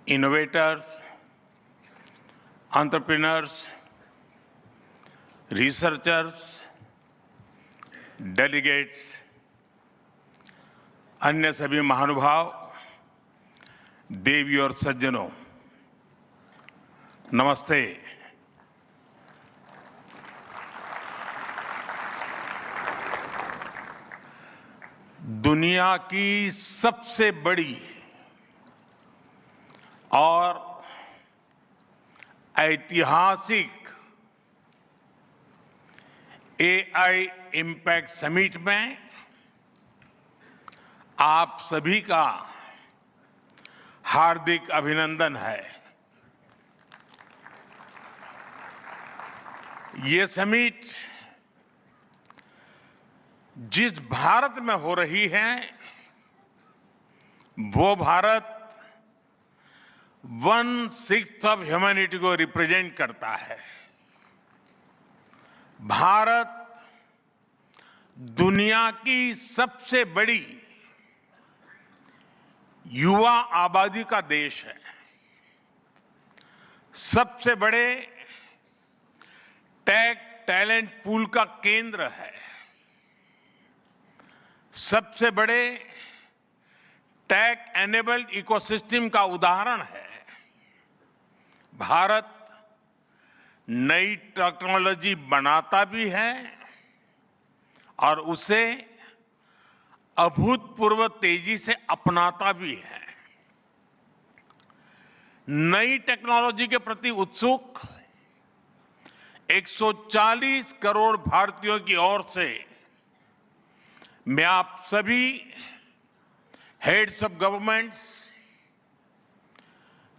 innovators, entrepreneurs, researchers, delegates, अन्य सभी महानुभाव, देवी और सज्जनों, नमस्ते। दुनिया की सबसे बड़ी और ऐतिहासिक एआई इम्पैक्ट समिट में आप सभी का हार्दिक अभिनंदन है। ये समिट जिस भारत में हो रही है वो भारत 1/6 ऑफ ह्यूमैनिटी को रिप्रेजेंट करता है। भारत दुनिया की सबसे बड़ी युवा आबादी का देश है, सबसे बड़े टेक टैलेंट पूल का केंद्र है, सबसे बड़े टेक एनेबल्ड इकोसिस्टम का उदाहरण है। भारत नई टेक्नोलॉजी बनाता भी है और उसे अभूतपूर्व तेजी से अपनाता भी है। नई टेक्नोलॉजी के प्रति उत्सुक 140 करोड़ भारतीयों की ओर से मैं आप सभी heads of governments,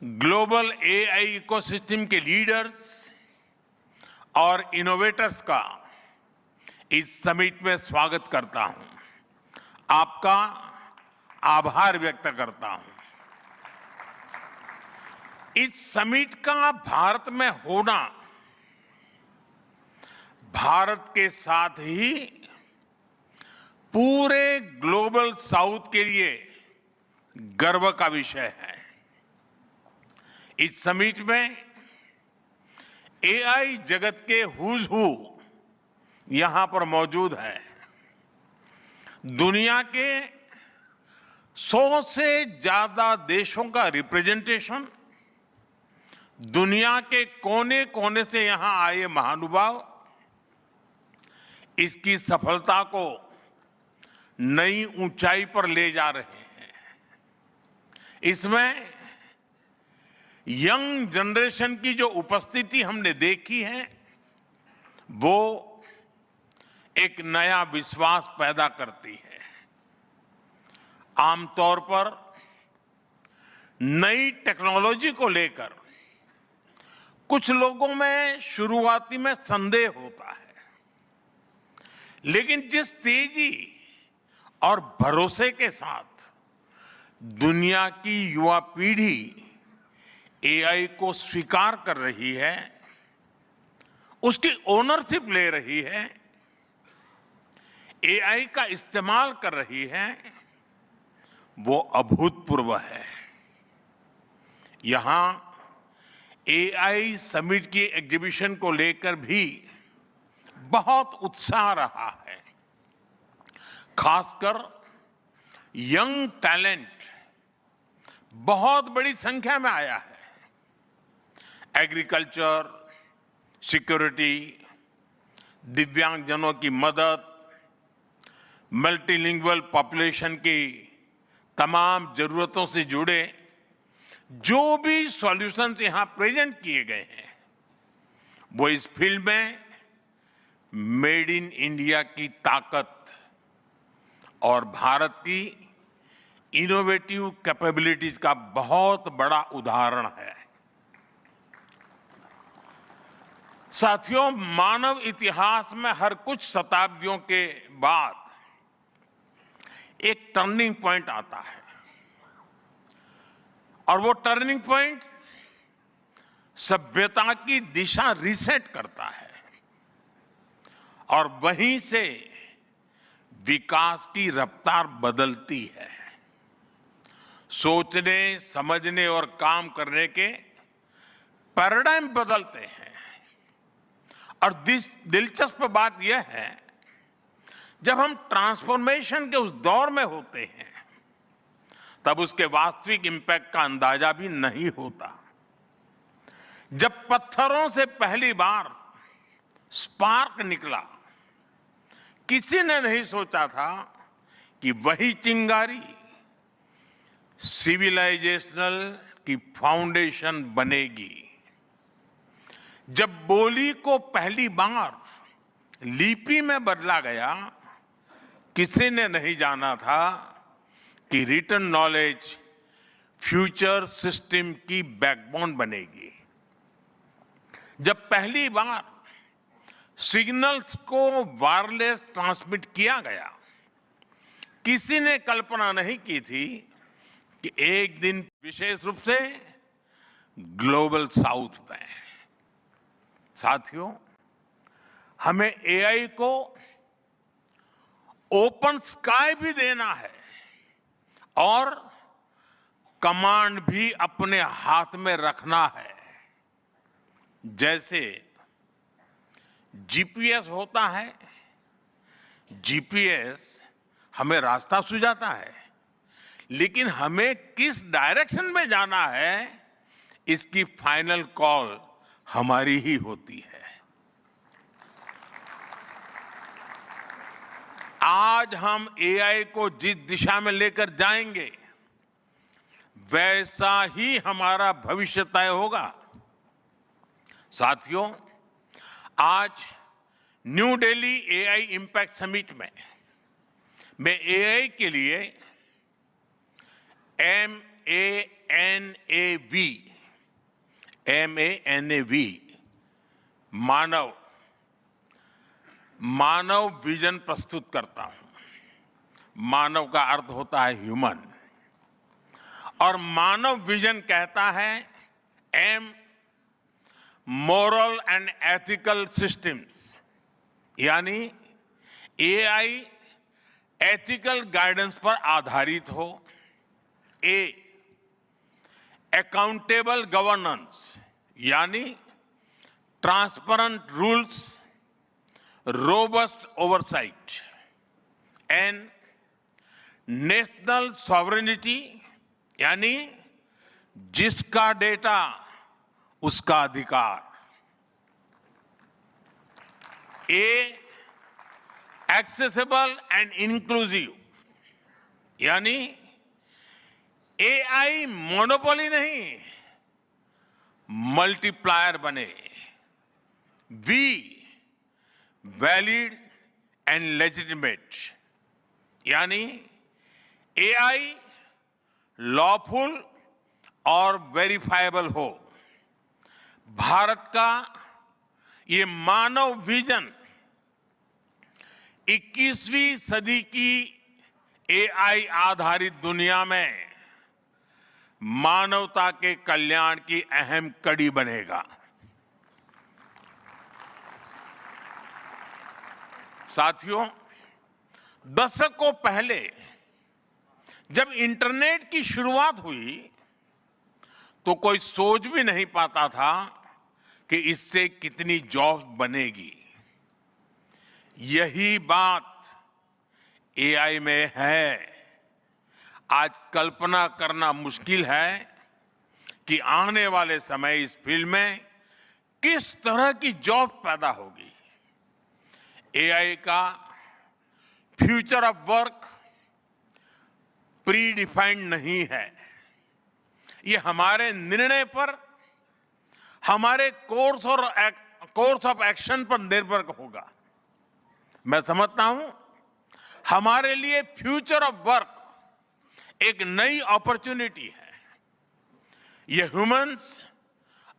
global AI ecosystem के लीडर्स और इनोवेटर्स का इस समिट में स्वागत करता हूं, आपका आभार व्यक्त करता हूं। इस समिट का भारत में होना भारत के साथ ही पूरे ग्लोबल साउथ के लिए गर्व का विषय है। इस समिट में एआई जगत के हुज हू यहां पर मौजूद है। दुनिया के 100 से ज्यादा देशों का रिप्रेजेंटेशन, दुनिया के कोने कोने से यहां आए महानुभाव इसकी सफलता को नई ऊंचाई पर ले जा रहे हैं। इसमें यंग जनरेशन की जो उपस्थिति हमने देखी है वो एक नया विश्वास पैदा करती है। आमतौर पर नई टेक्नोलॉजी को लेकर कुछ लोगों में शुरुआती में संदेह होता है, लेकिन जिस तेजी और भरोसे के साथ दुनिया की युवा पीढ़ी एआई को स्वीकार कर रही है, उसकी ओनरशिप ले रही है, एआई का इस्तेमाल कर रही है, वो अभूतपूर्व है। यहां एआई समिट की एग्जीबिशन को लेकर भी बहुत उत्साह रहा है। खासकर यंग टैलेंट बहुत बड़ी संख्या में आया है। एग्रीकल्चर, सिक्योरिटी, दिव्यांगजनों की मदद, मल्टीलिंगुअल पॉपुलेशन की तमाम जरूरतों से जुड़े जो भी सॉल्यूशंस यहां प्रेजेंट किए गए हैं वो इस फील्ड में मेड इन इंडिया की ताकत और भारत की इनोवेटिव कैपेबिलिटीज का बहुत बड़ा उदाहरण है। साथियों, मानव इतिहास में हर कुछ शताब्दियों के बाद एक टर्निंग पॉइंट आता है और वो टर्निंग पॉइंट सभ्यता की दिशा रीसेट करता है और वहीं से विकास की रफ्तार बदलती है। सोचने, समझने और काम करने के पैराडाइम बदलते हैं। और दिलचस्प बात यह है, जब हम ट्रांसफॉर्मेशन के उस दौर में होते हैं तब उसके वास्तविक इंपैक्ट का अंदाजा भी नहीं होता। जब पत्थरों से पहली बार स्पार्क निकला, किसी ने नहीं सोचा था कि वही चिंगारी सिविलाइजेशनल की फाउंडेशन बनेगी। जब बोली को पहली बार लिपि में बदला गया, किसी ने नहीं जाना था कि रिटन नॉलेज फ्यूचर सिस्टम की बैकबोन बनेगी। जब पहली बार सिग्नल्स को वायरलेस ट्रांसमिट किया गया, किसी ने कल्पना नहीं की थी कि एक दिन विशेष रूप से ग्लोबल साउथ में। साथियों, हमें एआई को ओपन स्काई भी देना है और कमांड भी अपने हाथ में रखना है। जैसे जीपीएस होता है, जीपीएस हमें रास्ता सुझाता है, लेकिन हमें किस डायरेक्शन में जाना है, इसकी फाइनल कॉल हमारी ही होती है। आज हम एआई को जिस दिशा में लेकर जाएंगे, वैसा ही हमारा भविष्य तय होगा। साथियों, आज new Delhi AI impact summit में मैं एआई के लिए MANAV मानव विजन प्रस्तुत करता हूं। मानव का अर्थ होता है ह्यूमन, और मानव विजन कहता है M, moral and ethical systems, यानी एआई एथिकल गाइडेंस पर आधारित हो। ए, अकाउंटेबल गवर्नेंस, यानी transparent rules, robust oversight. N national sovereignty, यानी जिसका डेटा उसका अधिकार। ए, एक्सेसिबल एंड इंक्लूसिव, यानी एआई मोनोपोली नहीं, मल्टीप्लायर बने। वी, वैलिड एंड लेजिटिमेट, यानी एआई लॉफुल और वेरीफाइबल हो। भारत का ये मानव विजन 21वीं सदी की एआई आधारित दुनिया में मानवता के कल्याण की अहम कड़ी बनेगा। साथियों, दशकों पहले जब इंटरनेट की शुरुआत हुई तो कोई सोच भी नहीं पाता था कि इससे कितनी जॉब्स बनेगी। यही बात एआई में है। आज कल्पना करना मुश्किल है कि आने वाले समय इस फील्ड में किस तरह की जॉब पैदा होगी। एआई का future of work pre defined नहीं है। ये हमारे निर्णय पर, हमारे कोर्स ऑफ एक्शन पर निर्भर होगा। मैं समझता हूं हमारे लिए फ्यूचर ऑफ वर्क एक नई अपॉर्चुनिटी है। ये ह्यूमंस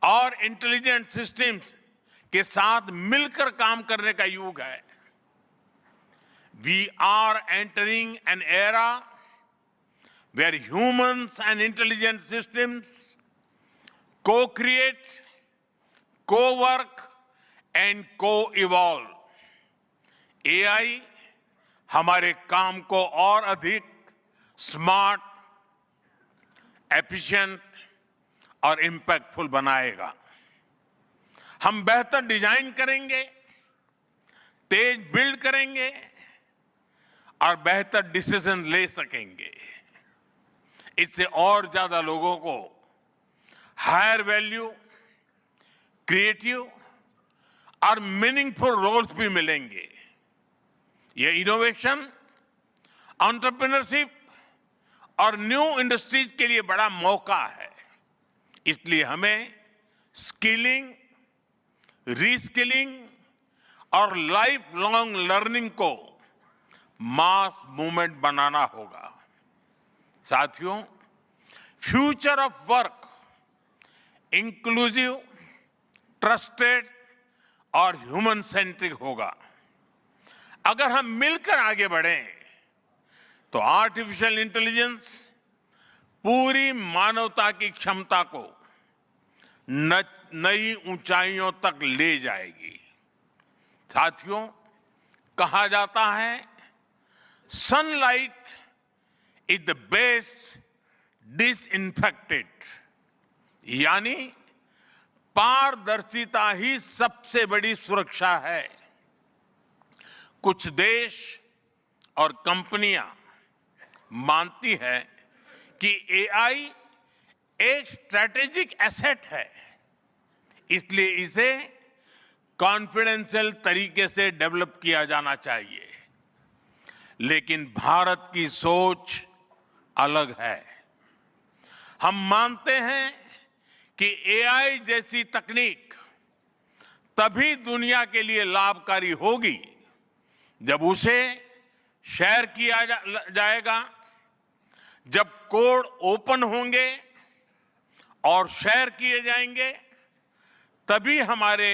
और इंटेलिजेंट सिस्टम्स के साथ मिलकर काम करने का युग है। We are entering an era where humans and intelligent systems co-create, co-work and co-evolve। AI हमारे काम को और अधिक स्मार्ट, एफिशिएंट और इंपैक्टफुल बनाएगा। हम बेहतर डिजाइन करेंगे, तेज बिल्ड करेंगे और बेहतर डिसीजन ले सकेंगे। इससे और ज्यादा लोगों को हायर वैल्यू, क्रिएटिव और मीनिंगफुल रोल्स भी मिलेंगे। ये इनोवेशन, एंटरप्रेन्योरशिप और न्यू इंडस्ट्रीज के लिए बड़ा मौका है। इसलिए हमें स्किलिंग, रीस्किलिंग और लाइफ लॉन्ग लर्निंग को मास मूवमेंट बनाना होगा। साथियों, future of work inclusive, trusted और ह्यूमन सेंट्रिक होगा। अगर हम मिलकर आगे बढ़ें तो आर्टिफिशियल इंटेलिजेंस पूरी मानवता की क्षमता को नई ऊंचाइयों तक ले जाएगी। साथियों, कहा जाता है sunlight is the best disinfected, यानी पारदर्शिता ही सबसे बड़ी सुरक्षा है। कुछ देश और कंपनियां मानती है कि एआई एक स्ट्रैटेजिक एसेट है, इसलिए इसे कॉन्फिडेंशियल तरीके से डेवलप किया जाना चाहिए। लेकिन भारत की सोच अलग है। हम मानते हैं कि एआई जैसी तकनीक तभी दुनिया के लिए लाभकारी होगी जब उसे शेयर किया जाएगा, जब कोड ओपन होंगे और शेयर किए जाएंगे, तभी हमारे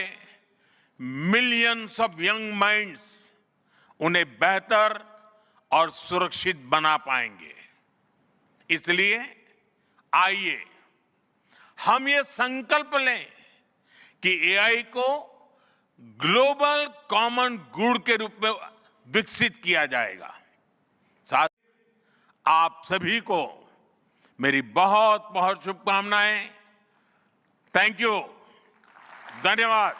मिलियंस ऑफ यंग माइंड्स उन्हें बेहतर और सुरक्षित बना पाएंगे। इसलिए आइए हम ये संकल्प लें कि एआई को ग्लोबल कॉमन गुड के रूप में विकसित किया जाएगा। साथ आप सभी को मेरी बहुत बहुत शुभकामनाएं। थैंक यू, धन्यवाद।